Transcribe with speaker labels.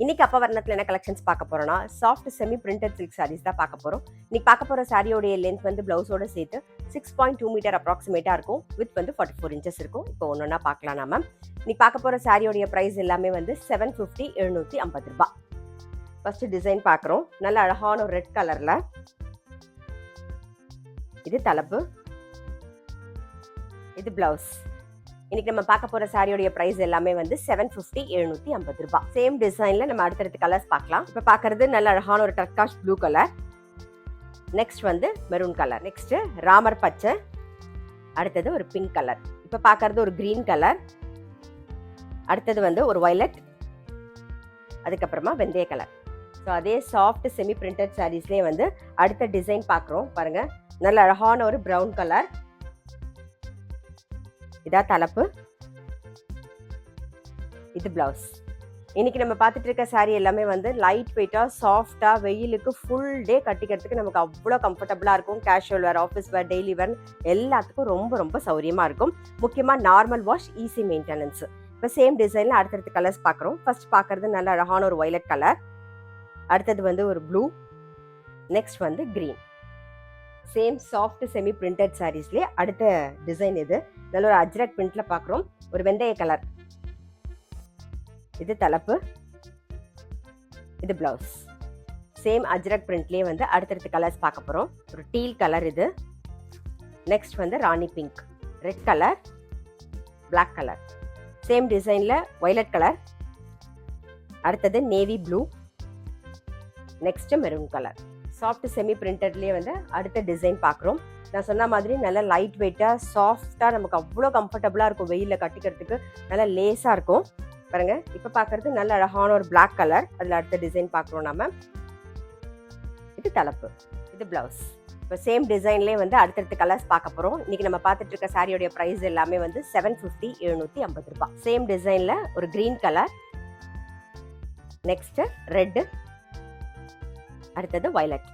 Speaker 1: இன்னைக்கு அப்பவர்ணத்தில் என்ன கலெக்ஷன்ஸ் பார்க்க போறோம்னா soft semi printed silk saris தான் பார்க்க போறோம். இன்னைக்கு பார்க்க போற சாரியோடைய லென்த் வந்து பிளவுஸோட சேர்த்து 6.2 மீட்டர் அப்ராக்சிமேட்டா இருக்கும். வித் வந்து 44 இன்ச்சஸ் இருக்கும். இப்போ ஒன்னொன்னா பார்க்கலாம் நாம. இன்னைக்கு பார்க்க போற சாரியோடைய பிரைஸ் எல்லாமே வந்து 750 750 ரூபாய். ஃபர்ஸ்ட் டிசைன் பார்க்குறோம். நல்ல அழகான ஒரு ரெட் கலர்ல. இது தலைப்பு, இது பிளவுஸ். இன்னைக்கு நம்ம பார்க்க போற சாரியோட பிரைஸ் எல்லாமே வந்து 750 750 ரூபாய். சேம் டிசைன்ல நம்ம அடுத்தடுத்த கலர்ஸ் பார்க்கலாம். இப்ப பார்க்கறது நல்ல அழகான ஒரு டர்காஷ் ப்ளூ கலர். நெக்ஸ்ட் வந்து மெரூன் கலர். நெக்ஸ்ட் ராமர் பச்சை. அடுத்தது ஒரு பிங்க் கலர். இப்ப பார்க்கறது ஒரு கிரீன் கலர். அடுத்தது வந்து ஒரு வயலட். அதுக்கப்புறமா வெந்தய கலர். ஸோ அதே சாஃப்ட் செமி பிரிண்டட் சாரீஸ்லேயே வந்து அடுத்த டிசைன் பார்க்குறோம். பாருங்க, நல்ல அழகான ஒரு ப்ரௌன் கலர். இதா தலைப்பு, இது பிளவுஸ். இன்னைக்கு நம்ம பார்த்துட்டு இருக்க சாரி எல்லாமே வந்து லைட் வெயிட்டா சாஃப்டா வெயிலுக்கு ஃபுல் டே கட்டிக்கிறதுக்கு நமக்கு அவ்வளோ கம்ஃபர்டபுளா இருக்கும். கேஷுவல் வேர், ஆஃபீஸ் வேர், டெய்லி வேர் எல்லாத்துக்கும் ரொம்ப ரொம்ப சௌரியமா இருக்கும். முக்கியமா நார்மல் வாஷ், ஈஸி மெயின்டெனன்ஸ். இப்போ சேம் டிசைன்ல அடுத்தடுத்த கலர்ஸ் பார்க்குறோம். ஃபர்ஸ்ட் பார்க்கறது நல்ல அழகான ஒரு வயலட் கலர். அடுத்தது வந்து ஒரு ப்ளூ. நெக்ஸ்ட் வந்து green. Same soft semi printed சாரீஸ்லேயே அடுத்த டிசைன் இது. நல்ல ஒரு அஜ்ரக் பிரிண்ட்ல பார்க்குறோம். ஒரு வெந்தய கலர். இது தலைப்பு, இது பிளவுஸ். சேம் அஜ்ரக் பிரிண்ட்லேயே வந்து அடுத்தடுத்த கலர்ஸ் பார்க்க போகிறோம். ஒரு டீல் கலர் இது. நெக்ஸ்ட் வந்து rani pink, red colour, black colour. Same டிசைனில் வயலட் கலர். அடுத்தது navy blue. Next maroon colour. Soft semi பிரிண்டட்லேயே வந்து அடுத்த டிசைன் பார்க்குறோம். நான் சொன்ன மாதிரி நல்லா லைட் வெயிட்டாக சாஃப்டாக நமக்கு அவ்வளோ கம்ஃபர்டபுளாக இருக்கும். வெயிலில் கட்டிக்கிறதுக்கு நல்லா லேஸாக இருக்கும். பாருங்க, இப்போ பார்க்கறது நல்ல அழகான ஒரு பிளாக் கலர். அதில் அடுத்த டிசைன் பார்க்குறோம் நம்ம. இது தலைப்பு, இது பிளவுஸ். இப்போ சேம் டிசைன்லேயே வந்து அடுத்தடுத்த கலர்ஸ் பார்க்க போகிறோம். இன்னைக்கு நம்ம பார்த்துட்டு இருக்க சாரியோடைய ப்ரைஸ் எல்லாமே வந்து 750 750 ரூபாய். சேம் டிசைனில் ஒரு கிரீன் கலர். Next red. அடுத்தது வயலட்.